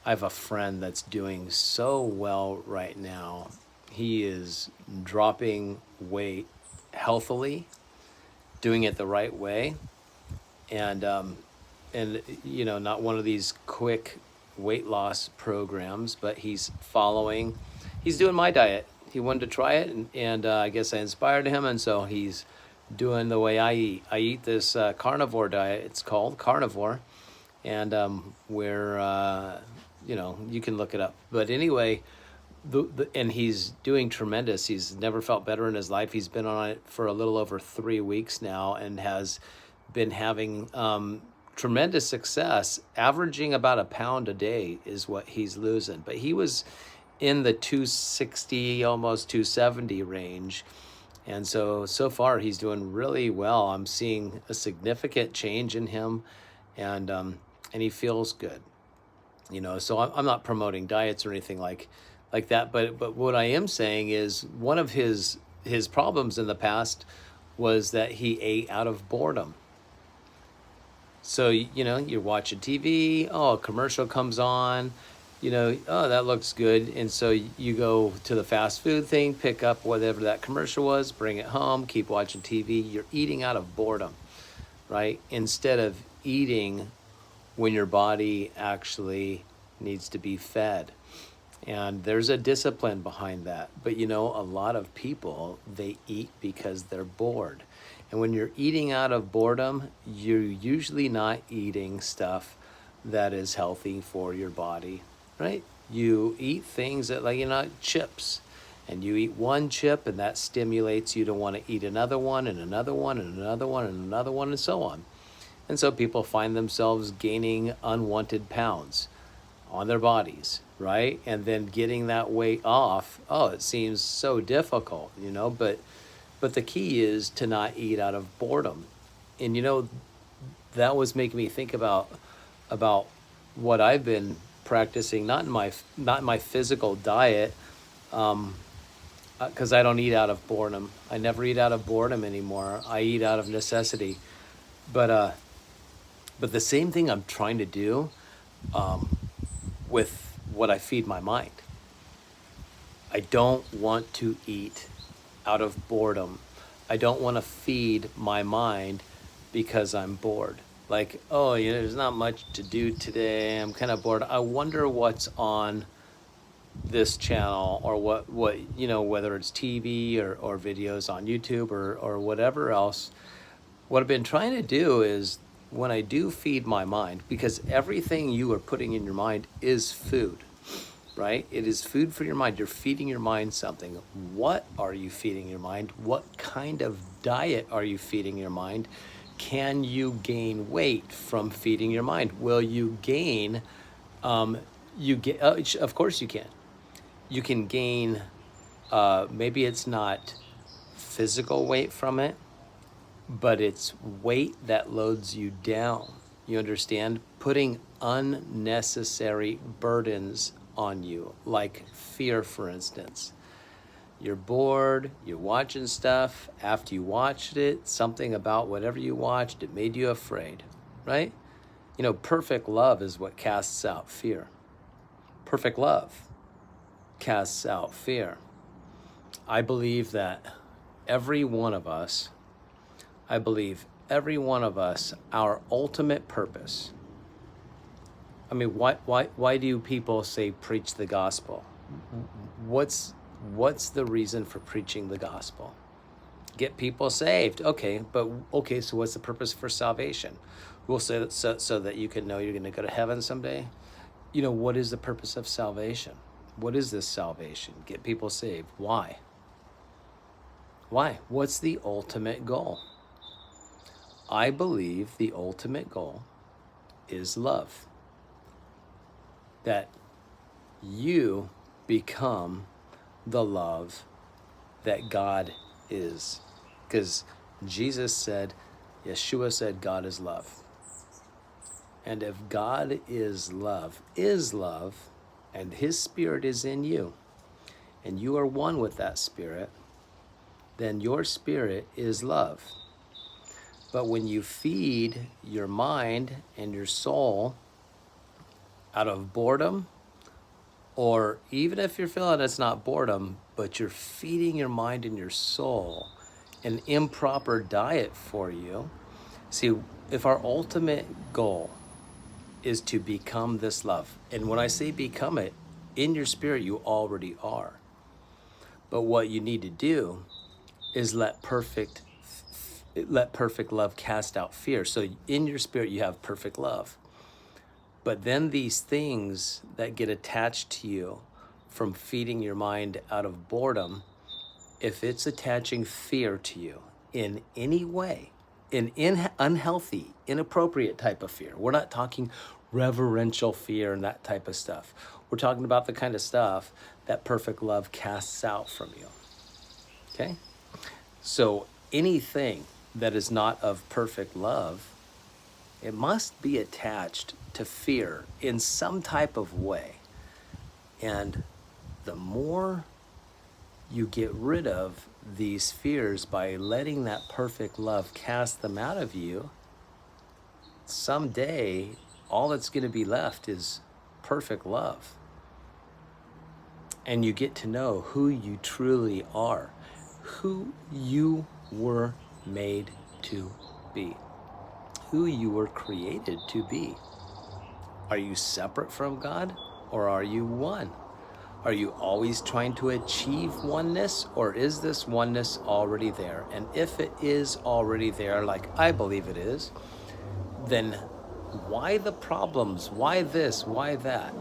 I have a friend that's doing so well right now. He is dropping weight healthily, doing it the right way, and not one of these quick weight loss programs, but he's doing my diet. He wanted to try it, and I guess I inspired him, and so he's doing the way I eat. I eat this carnivore diet. It's called carnivore, and where you can look it up. But anyway, and he's doing tremendous. He's never felt better in his life. He's been on it for a little over 3 weeks now, and has been having tremendous success. Averaging about a pound a day is what he's losing. But he was in the 260, almost 270 range. And so far he's doing really well. I'm seeing a significant change in him, and he feels good. So I'm not promoting diets or anything like that. But what I am saying is, one of his problems in the past was that he ate out of boredom. So you're watching TV. Oh, a commercial comes on. Oh, that looks good, and so you go to the fast food thing, pick up whatever that commercial was, bring it home, keep watching TV. You're eating out of boredom, right? Instead of eating when your body actually needs to be fed. And there's a discipline behind that. But a lot of people, they eat because they're bored. And when you're eating out of boredom, you're usually not eating stuff that is healthy for your body, right? You eat things that, chips. And you eat one chip, and that stimulates you to want to eat another one, and another one, and another one, and another one, and so on. And so people find themselves gaining unwanted pounds on their bodies, right? And then getting that weight off, oh, it seems so difficult, but the key is to not eat out of boredom. And that was making me think about what I've been practicing, not in my physical diet, because I don't eat out of boredom. I never eat out of boredom anymore. I eat out of necessity. But the same thing I'm trying to do with what I feed my mind. I don't want to eat out of boredom. I don't want to feed my mind because I'm bored. Like, oh, there's not much to do today. I'm kind of bored. I wonder what's on this channel, or what whether it's TV or videos on YouTube or whatever else. What I've been trying to do is, when I do feed my mind, because everything you are putting in your mind is food, right? It is food for your mind. You're feeding your mind something. What are you feeding your mind? What kind of diet are you feeding your mind? Can you gain weight from feeding your mind? Will you gain, of course you can. You can gain, maybe it's not physical weight from it, but it's weight that loads you down. You understand? Putting unnecessary burdens on you, like fear, for instance. You're bored, you're watching stuff. After you watched it, something about whatever you watched, it made you afraid, right? Perfect love is what casts out fear. Perfect love casts out fear. I believe that every one of us, our ultimate purpose. I mean, why do people say preach the gospel? What's the reason for preaching the gospel? Get people saved. Okay, so what's the purpose for salvation? We'll say that so that you can know you're going to go to heaven someday. What is the purpose of salvation? What is this salvation? Get people saved. Why? What's the ultimate goal? I believe the ultimate goal is love. That you become the love that God is. Because Yeshua said, God is love. And if God is love, and his spirit is in you, and you are one with that spirit, then your spirit is love. But when you feed your mind and your soul out of boredom, or even if you're feeling it's not boredom, but you're feeding your mind and your soul an improper diet for you. See, if our ultimate goal is to become this love, and when I say become it, in your spirit you already are. But what you need to do is let perfect love cast out fear. So in your spirit you have perfect love. But then these things that get attached to you from feeding your mind out of boredom, if it's attaching fear to you in any way, in unhealthy, inappropriate type of fear. We're not talking reverential fear and that type of stuff. We're talking about the kind of stuff that perfect love casts out from you. Okay? So anything that is not of perfect love, it must be attached to fear in some type of way. And the more you get rid of these fears by letting that perfect love cast them out of you, someday all that's going to be left is perfect love. And you get to know who you truly are, who you were made to be, who you were created to be. Are you separate from God, or are you one? Are you always trying to achieve oneness, or is this oneness already there? And if it is already there, like I believe it is, then why the problems? Why this? Why that?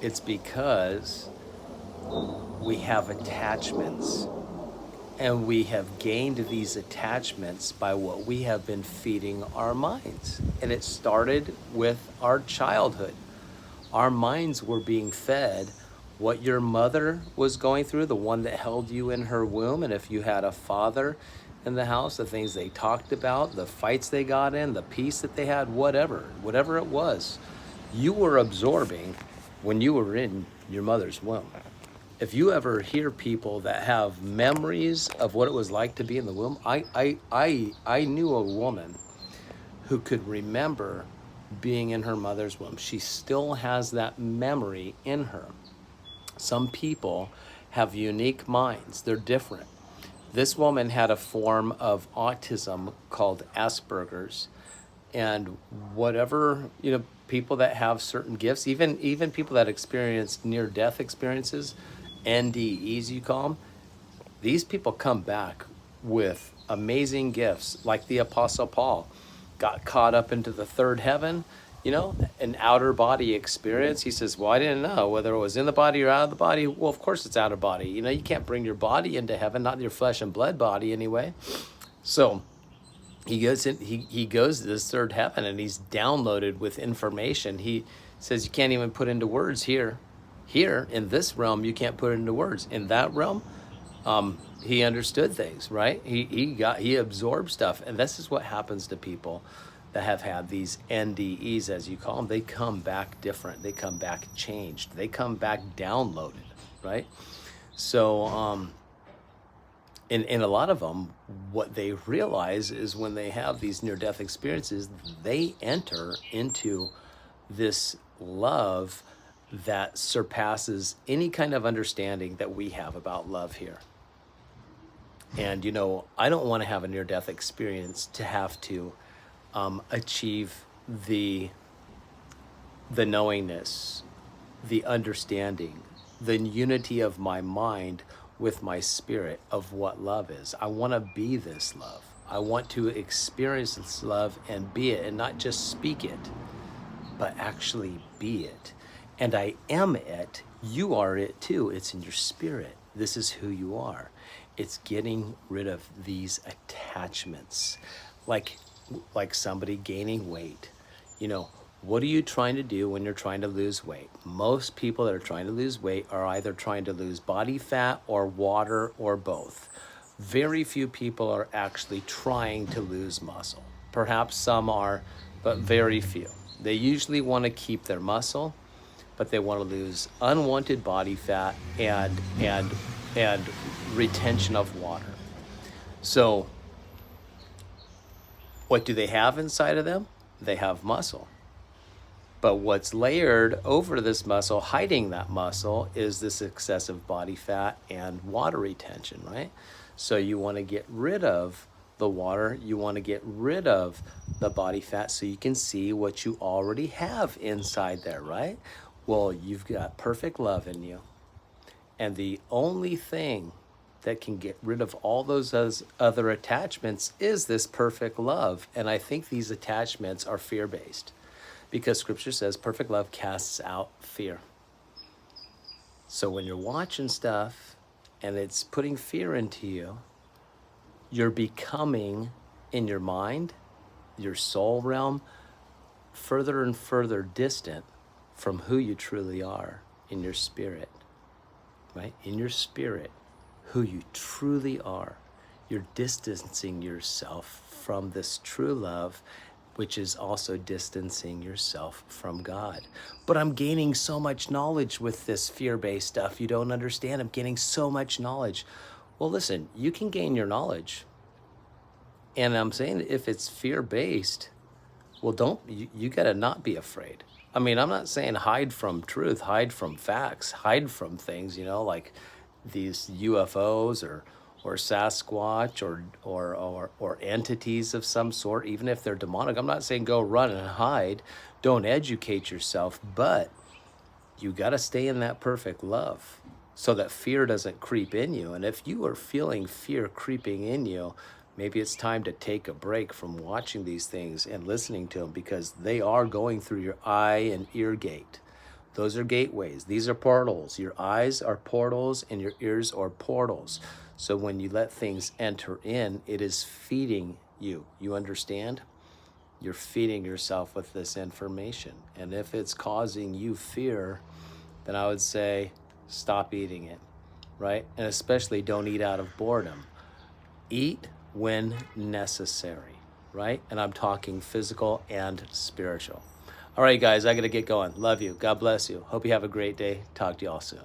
It's because we have attachments, and we have gained these attachments by what we have been feeding our minds. And it started with our childhood. Our minds were being fed what your mother was going through, the one that held you in her womb. And if you had a father in the house, the things they talked about, the fights they got in, the peace that they had, whatever it was, you were absorbing when you were in your mother's womb. If you ever hear people that have memories of what it was like to be in the womb, I knew a woman who could remember being in her mother's womb. She still has that memory in her. Some people have unique minds. They're different. This woman had a form of autism called Asperger's. And whatever, people that have certain gifts, even people that experience near-death experiences, NDEs you call them, these people come back with amazing gifts, like the Apostle Paul got caught up into the third heaven, an outer body experience. He says, well, I didn't know whether it was in the body or out of the body. Well, of course it's out of body. You can't bring your body into heaven, not your flesh and blood body anyway. So he goes to this third heaven, and he's downloaded with information. He says you can't even put into words here. Here in this realm, you can't put it into words. In that realm, he understood things, right? He absorbed stuff. And this is what happens to people that have had these NDEs, as you call them. They come back different. They come back changed. They come back downloaded, right? So, in a lot of them, what they realize is when they have these near-death experiences, they enter into this love that surpasses any kind of understanding that we have about love here. And, I don't want to have a near-death experience to have to achieve the knowingness, the understanding, the unity of my mind with my spirit of what love is. I want to be this love. I want to experience this love and be it, and not just speak it, but actually be it. And I am it. You are it too. It's in your spirit. This is who you are. It's getting rid of these attachments, like somebody gaining weight. What are you trying to do when you're trying to lose weight? Most people that are trying to lose weight are either trying to lose body fat or water or both. Very few people are actually trying to lose muscle. Perhaps some are, but very few. They usually want to keep their muscle, but they want to lose unwanted body fat and retention of water. So what do they have inside of them? They have muscle. But what's layered over this muscle, hiding that muscle, is this excessive body fat and water retention, right? So you want to get rid of the water. You want to get rid of the body fat so you can see what you already have inside there, right? Well, you've got perfect love in you. And the only thing that can get rid of all those other attachments is this perfect love. And I think these attachments are fear-based because scripture says perfect love casts out fear. So when you're watching stuff and it's putting fear into you, you're becoming, in your mind, your soul realm, further and further distant from who you truly are in your spirit, right? In your spirit, who you truly are. You're distancing yourself from this true love, which is also distancing yourself from God. But I'm gaining so much knowledge with this fear-based stuff. You don't understand. I'm gaining so much knowledge. Well, listen, you can gain your knowledge. And I'm saying if it's fear-based, well, you got to not be afraid. I mean, I'm not saying hide from truth, hide from facts, hide from things, like these UFOs or Sasquatch or entities of some sort, even if they're demonic. I'm not saying go run and hide. Don't educate yourself, but you got to stay in that perfect love so that fear doesn't creep in you. And if you are feeling fear creeping in you, maybe it's time to take a break from watching these things and listening to them, because they are going through your eye and ear gate. Those are gateways. These are portals. Your eyes are portals and your ears are portals. So when you let things enter in, it is feeding you. You understand? You're feeding yourself with this information. And if it's causing you fear, then I would say stop eating it, right? And especially don't eat out of boredom. Eat when necessary, right? And I'm talking physical and spiritual. All right, guys, I got to get going. Love you. God bless you. Hope you have a great day. Talk to you all soon.